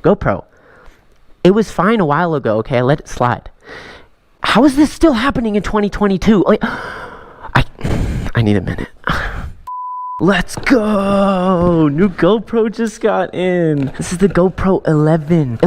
GoPro. It was fine a while ago, okay? I let it slide. How is this still happening in 2022? Like, I need a minute. Let's go! New GoPro just got in. This is the GoPro 11.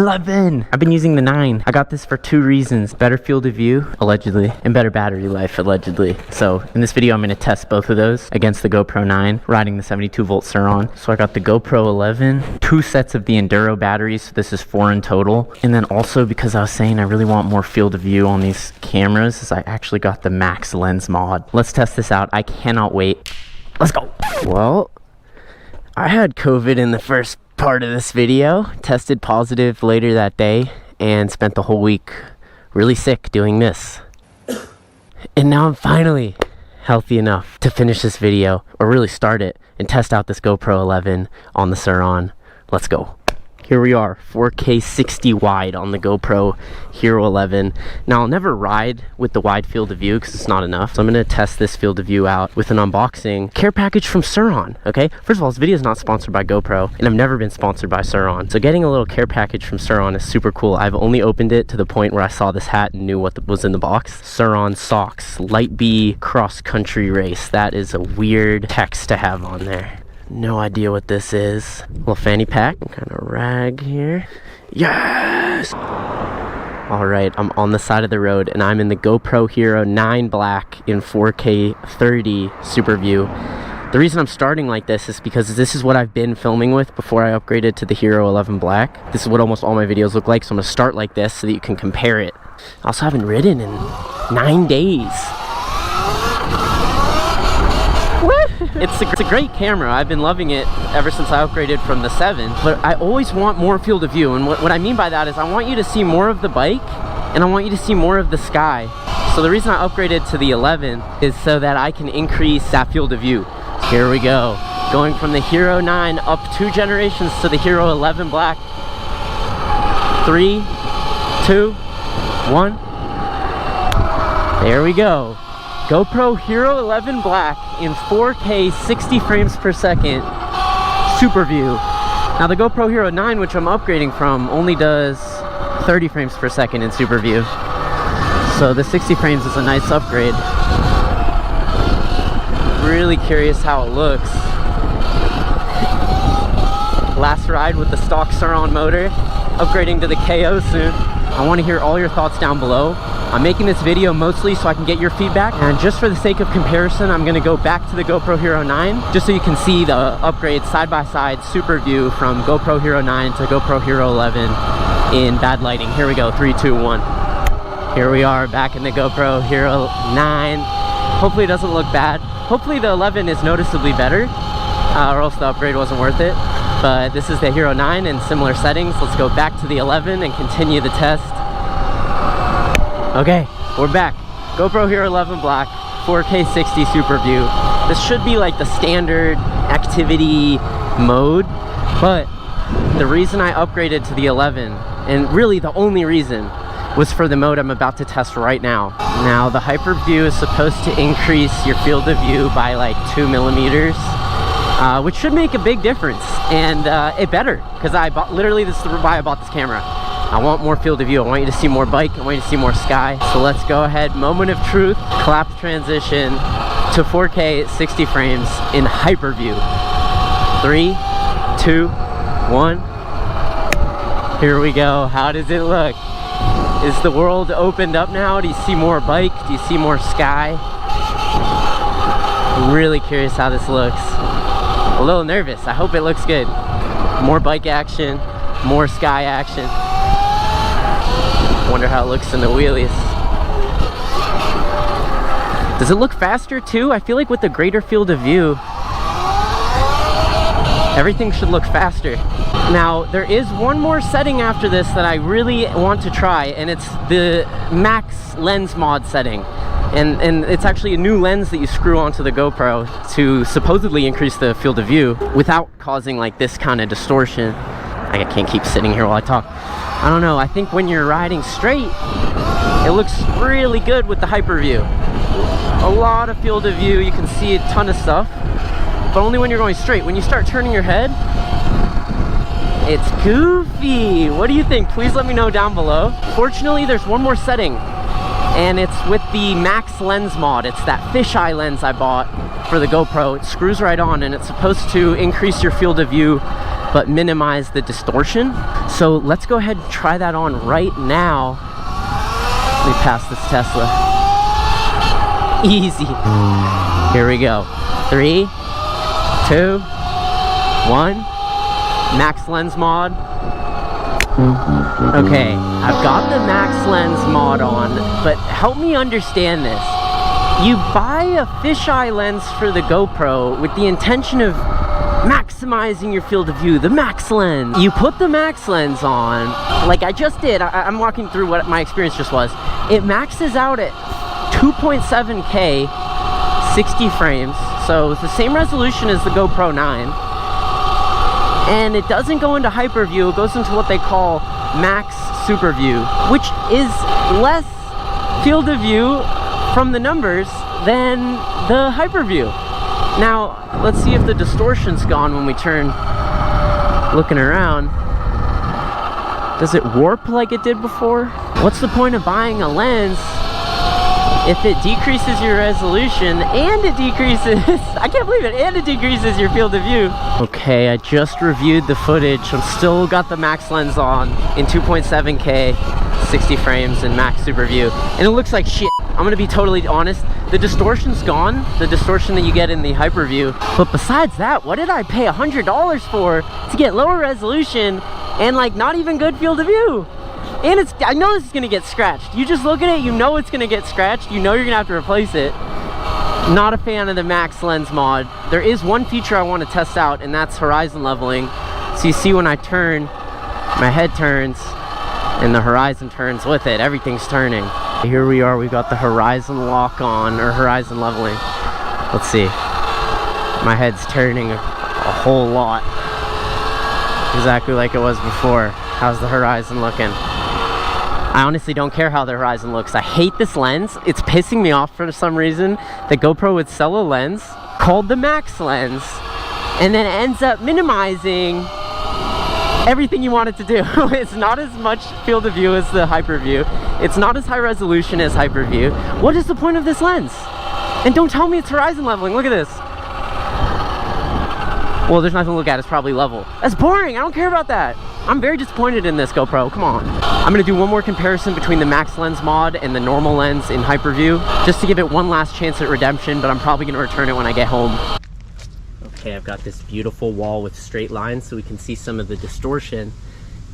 I've been using the 9. I got this for 2 reasons. Better field of view, allegedly, and better battery life, allegedly. So in this video, I'm going to test both of those against the GoPro 9, riding the 72 volt Sur Ronster. So I got the GoPro 11, 2 sets of the Enduro batteries. So this is 4 in total. And then also because I was saying I really want more field of view on these cameras, is I actually got the max lens mod. Let's test this out. I cannot wait. Let's go. Well, I had COVID in the first part of this video, tested positive later that day, and spent the whole week really sick doing this. And now I'm finally healthy enough to finish this video, or really start it, and test out this GoPro 11 on the Sur Ronster. Let's go. Here we are, 4K 60 wide on the GoPro Hero 11. Now, I'll never ride with the wide field of view because it's not enough. So I'm going to test this field of view out with an unboxing care package from Sur Ronster, okay? First of all, this video is not sponsored by GoPro, and I've never been sponsored by Sur Ronster. So getting a little care package from Sur Ronster is super cool. I've only opened it to the point where I saw this hat and knew what was in the box. Sur Ronster socks, Light B cross-country race. That is a weird text to have on there. No idea what this is. Little fanny pack, kind of rag here. Yes! All right, I'm on the side of the road and I'm in the GoPro Hero 9 Black in 4K 30 Super View. The reason I'm starting like this is because this is what I've been filming with before I upgraded to the Hero 11 Black. This is what almost all my videos look like, so I'm gonna start like this so that you can compare it. I also haven't ridden in 9 days. It's a great camera. I've been loving it ever since I upgraded from the 7, but I always want more field of view, and what I mean by that is I want you to see more of the bike and I want you to see more of the sky. So the reason I upgraded to the 11 is so that I can increase that field of view. Here we go, going from the Hero 9 up 2 generations to the Hero 11 Black. 3, 2, 1. There we go. GoPro Hero 11 Black in 4K 60 frames per second Super View. Now the GoPro Hero 9, which I'm upgrading from, only does 30 frames per second in Super View. So the 60 frames is a nice upgrade. Really curious how it looks. Last ride with the stock Sur Ronster motor, upgrading to the KO soon. I want to hear all your thoughts down below. I'm making this video mostly so I can get your feedback, and just for the sake of comparison, I'm going to go back to the GoPro Hero 9 just so you can see the upgrade side by side Super View from GoPro Hero 9 to GoPro Hero 11 in bad lighting. Here we go, 3, 2, 1. Here we are back in the GoPro Hero 9. Hopefully it doesn't look bad. Hopefully the 11 is noticeably better, or else the upgrade wasn't worth it. But this is the Hero 9 in similar settings. Let's go back to the 11 and continue the test. Okay, we're back. GoPro Hero 11 Black, 4K 60 Super View. This should be like the standard activity mode, but the reason I upgraded to the 11, and really the only reason, was for the mode I'm about to test right now. Now, the Hyper View is supposed to increase your field of view by like 2 millimeters, which should make a big difference, and it better, because literally this is why I bought this camera. I want more field of view. I want you to see more bike. I want you to see more sky. So let's go ahead. Moment of truth. Collapse transition to 4K 60 frames in Hyper View. 3, 2, 1. Here we go. How does it look? Is the world opened up now? Do you see more bike? Do you see more sky? I'm really curious how this looks. A little nervous. I hope it looks good. More bike action, more sky action. Wonder how it looks in the wheelies. Does it look faster too? I feel like with the greater field of view, everything should look faster. Now, there is one more setting after this that I really want to try, and it's the max lens mod setting. And it's actually a new lens that you screw onto the GoPro to supposedly increase the field of view without causing like this kind of distortion. I can't keep sitting here while I talk. I don't know, I think when you're riding straight, it looks really good with the Hyper View. A lot of field of view, you can see a ton of stuff, but only when you're going straight. When you start turning your head, It's goofy. What do you think? Please let me know down below. Fortunately, there's one more setting, and it's with the max lens mod. It's that fisheye lens I bought for the GoPro. It screws right on, and it's supposed to increase your field of view but minimize the distortion. So let's go ahead and try that on right now. Let me pass this Tesla. Easy. Here we go. 3, 2, 1. Max lens mod. Okay, I've got the max lens mod on, but help me understand this. You buy a fisheye lens for the GoPro with the intention of maximizing your field of view, the max lens. You put the max lens on, like I just did. I'm walking through what my experience just was. It maxes out at 2.7K, 60 frames, so it's the same resolution as the GoPro 9. And it doesn't go into hyper view, it goes into what they call max super view, which is less field of view from the numbers than the hyper view. Now, let's see if the distortion's gone when we turn looking around. Does it warp like it did before? What's the point of buying a lens if it decreases your resolution and it decreases, I can't believe it, and it decreases your field of view? Okay, I just reviewed the footage. I'm still got the max lens on in 2.7K, 60 frames and max super view, and it looks like shit. I'm gonna be totally honest, the distortion's gone, the distortion that you get in the hyper view. But besides that, what did I pay $100 for to get lower resolution and like not even good field of view? And it's, I know this is gonna get scratched. You just look at it, you know it's gonna get scratched, you know you're gonna have to replace it. Not a fan of the max lens mod. There is one feature I want to test out, and that's horizon leveling. So you see when I turn, my head turns and the horizon turns with it. Everything's turning. Here we are, we've got the horizon lock on, or horizon leveling. Let's see. My head's turning a whole lot. Exactly like it was before. How's the horizon looking? I honestly don't care how the horizon looks. I hate this lens. It's pissing me off for some reason that GoPro would sell a lens called the max lens and then it ends up minimizing everything you want it to do. It's not as much field of view as the hyper view. It's not as high resolution as hyper view. What is the point of this lens? And don't tell me it's horizon leveling. Look at this. Well, there's nothing to look at. It's probably level. That's boring. I don't care about that. I'm very disappointed in this GoPro. Come on. I'm gonna do one more comparison between the max lens mod and the normal lens in hyperview, just to give it one last chance at redemption, but I'm probably gonna return it when I get home. Okay, I've got this beautiful wall with straight lines so we can see some of the distortion.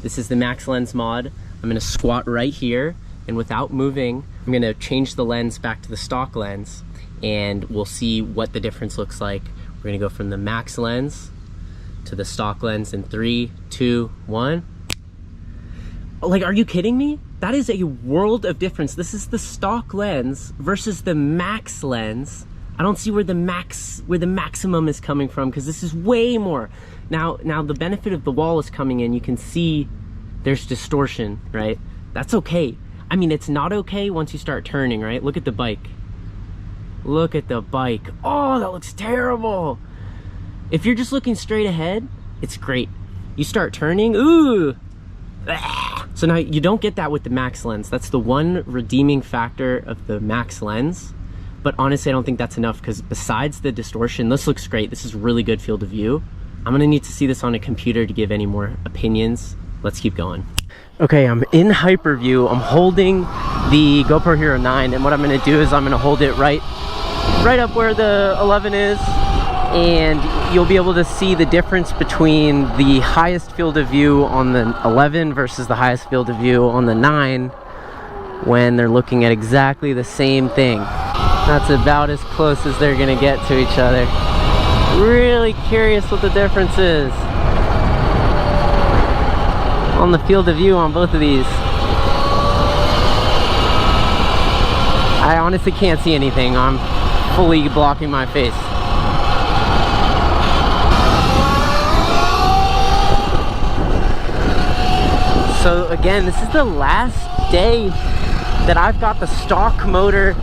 This is the max lens mod. I'm gonna squat right here, and without moving, I'm gonna change the lens back to the stock lens, and we'll see what the difference looks like. We're gonna go from the max lens to the stock lens in 3, 2, 1. Like, are you kidding me? That is a world of difference. This is the stock lens versus the max lens. I don't see where the maximum is coming from, because this is way more. Now the benefit of the wall is coming in. You can see there's distortion, right? That's okay. I mean, it's not okay once you start turning, right? Look at the bike. Look at the bike. Oh, that looks terrible. If you're just looking straight ahead, it's great. You start turning, ooh. So now you don't get that with the max lens. That's the one redeeming factor of the max lens. But honestly, I don't think that's enough, because besides the distortion, this looks great. This is really good field of view. I'm gonna need to see this on a computer to give any more opinions. Let's keep going. Okay, I'm in hyperview. I'm holding the GoPro Hero 9, and what I'm gonna do is I'm gonna hold it right up where the 11 is, and you'll be able to see the difference between the highest field of view on the 11 versus the highest field of view on the 9 when they're looking at exactly the same thing. That's about as close as they're gonna get to each other. Really curious what the difference is on the field of view on both of these. I honestly can't see anything. I'm fully blocking my face. So again, this is the last day that I've got the stock motor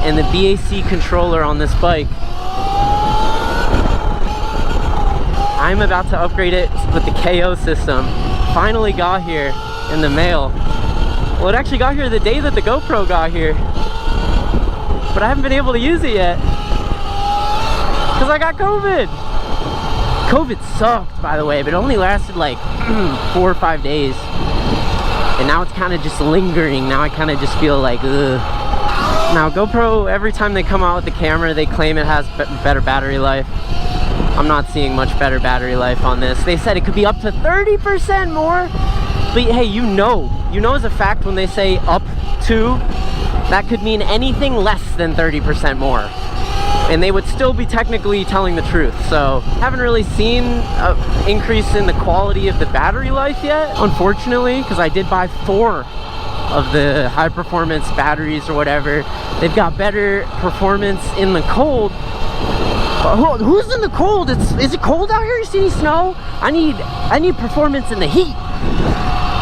and the BAC controller on this bike. I'm about to upgrade it with the KO system. Finally got here in the mail. Well, it actually got here the day that the GoPro got here, but I haven't been able to use it yet because I got COVID. COVID sucked, by the way, but it only lasted like 4 or 5 days. And now it's kind of just lingering. Now I kind of just feel like, ugh. Now GoPro, every time they come out with the camera, they claim it has better battery life. I'm not seeing much better battery life on this. They said it could be up to 30% more. But hey, you know as a fact when they say up to, that could mean anything less than 30% more. And they would still be technically telling the truth. So haven't really seen an increase in the quality of the battery life yet, unfortunately, because I did buy 4 of the high performance batteries or whatever. They've got better performance in the cold. Who's in the cold? Is it cold out here? You see any snow? I need performance in the heat.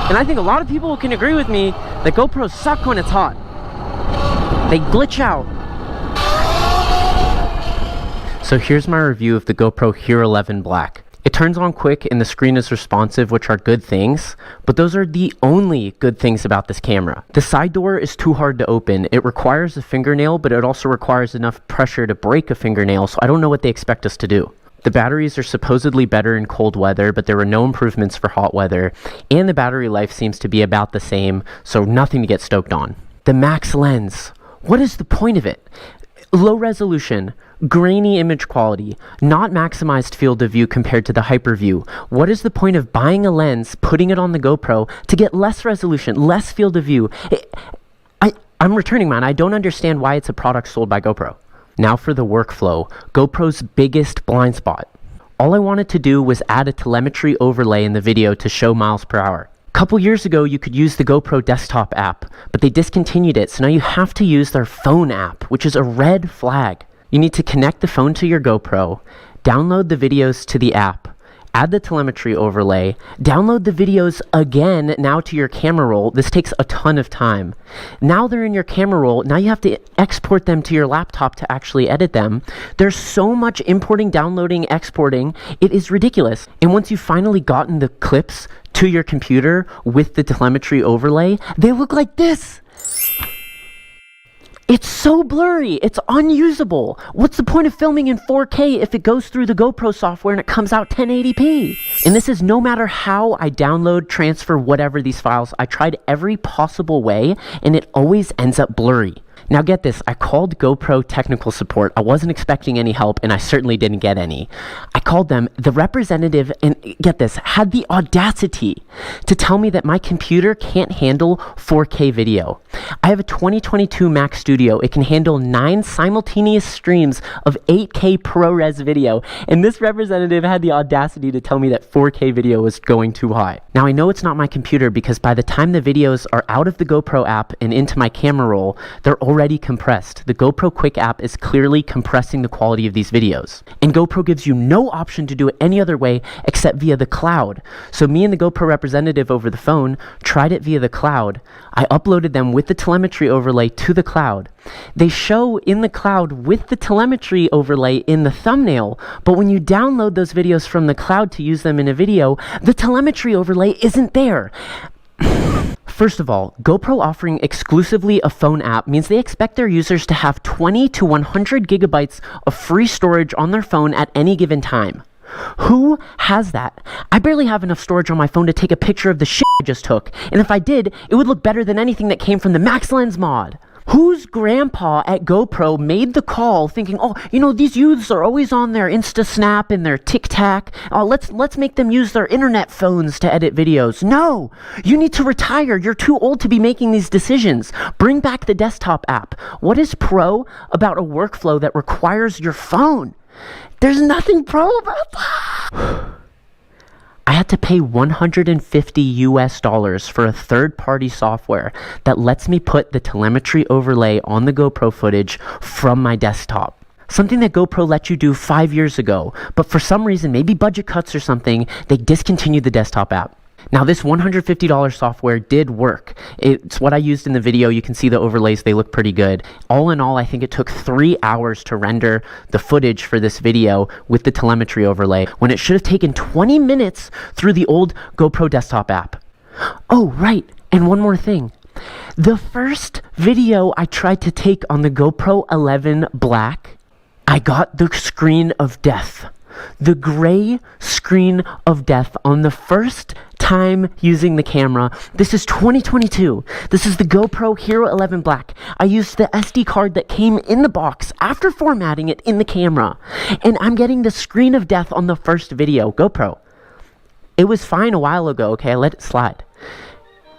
And I think a lot of people can agree with me that GoPros suck when it's hot. They glitch out. So here's my review of the GoPro Hero 11 Black. It turns on quick and the screen is responsive, which are good things, but those are the only good things about this camera. The side door is too hard to open. It requires a fingernail, but it also requires enough pressure to break a fingernail, so I don't know what they expect us to do. The batteries are supposedly better in cold weather, but there were no improvements for hot weather, and the battery life seems to be about the same, so nothing to get stoked on. The max lens. What is the point of it? Low resolution, grainy image quality, not maximized field of view compared to the hyper view. What is the point of buying a lens, putting it on the GoPro to get less resolution, less field of view? I'm returning mine. I don't understand why it's a product sold by GoPro. Now for the workflow, GoPro's biggest blind spot. All I wanted to do was add a telemetry overlay in the video to show miles per hour. A couple years ago, you could use the GoPro desktop app, but they discontinued it, so now you have to use their phone app, which is a red flag. You need to connect the phone to your GoPro, download the videos to the app, add the telemetry overlay, download the videos again now to your camera roll. This takes a ton of time. Now they're in your camera roll. Now you have to export them to your laptop to actually edit them. There's so much importing, downloading, exporting. It is ridiculous. And once you've finally gotten the clips to your computer with the telemetry overlay, they look like this. It's so blurry, it's unusable. What's the point of filming in 4K if it goes through the GoPro software and it comes out 1080p? And this is no matter how I download, transfer, whatever these files, I tried every possible way and it always ends up blurry. Now get this, I called GoPro technical support. I wasn't expecting any help and I certainly didn't get any. I called them, the representative, and get this, had the audacity to tell me that my computer can't handle 4K video. I have a 2022 Mac Studio. It can handle 9 simultaneous streams of 8K ProRes video, and this representative had the audacity to tell me that 4K video was going too high. Now I know it's not my computer because by the time the videos are out of the GoPro app and into my camera roll, they're already compressed. The GoPro Quick app is clearly compressing the quality of these videos. And GoPro gives you no option to do it any other way except via the cloud. So me and the GoPro representative over the phone tried it via the cloud. I uploaded them with the telemetry overlay to the cloud. They show in the cloud with the telemetry overlay in the thumbnail, but when you download those videos from the cloud to use them in a video, the telemetry overlay isn't there. First of all, GoPro offering exclusively a phone app means they expect their users to have 20 to 100 gigabytes of free storage on their phone at any given time. Who has that? I barely have enough storage on my phone to take a picture of the shit I just took, and if I did, it would look better than anything that came from the Max Lens mod. Whose grandpa at GoPro made the call thinking, oh, you know, these youths are always on their Insta Snap and their TikTok. Oh, let's make them use their internet phones to edit videos. No, you need to retire. You're too old to be making these decisions. Bring back the desktop app. What is pro about a workflow that requires your phone? There's nothing pro about that. I had to pay $150 for a third-party software that lets me put the telemetry overlay on the GoPro footage from my desktop. Something that GoPro let you do 5 years ago, but for some reason, maybe budget cuts or something, they discontinued the desktop app. Now this $150 software did work. It's what I used in the video. You can see the overlays, they look pretty good. All in all, I think it took 3 hours to render the footage for this video with the telemetry overlay, when it should have taken 20 minutes through the old GoPro desktop app. Oh, right, and one more thing. The first video I tried to take on the GoPro 11 Black, I got the screen of death. The gray screen of death on the first time using the camera. This is 2022. This is the GoPro Hero 11 Black. I used the SD card that came in the box after formatting it in the camera. And I'm getting the screen of death on the first video. GoPro. It was fine a while ago, okay? I let it slide.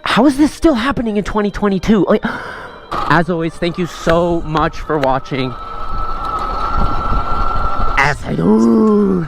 How is this still happening in 2022? Like, as always, thank you so much for watching. As I do.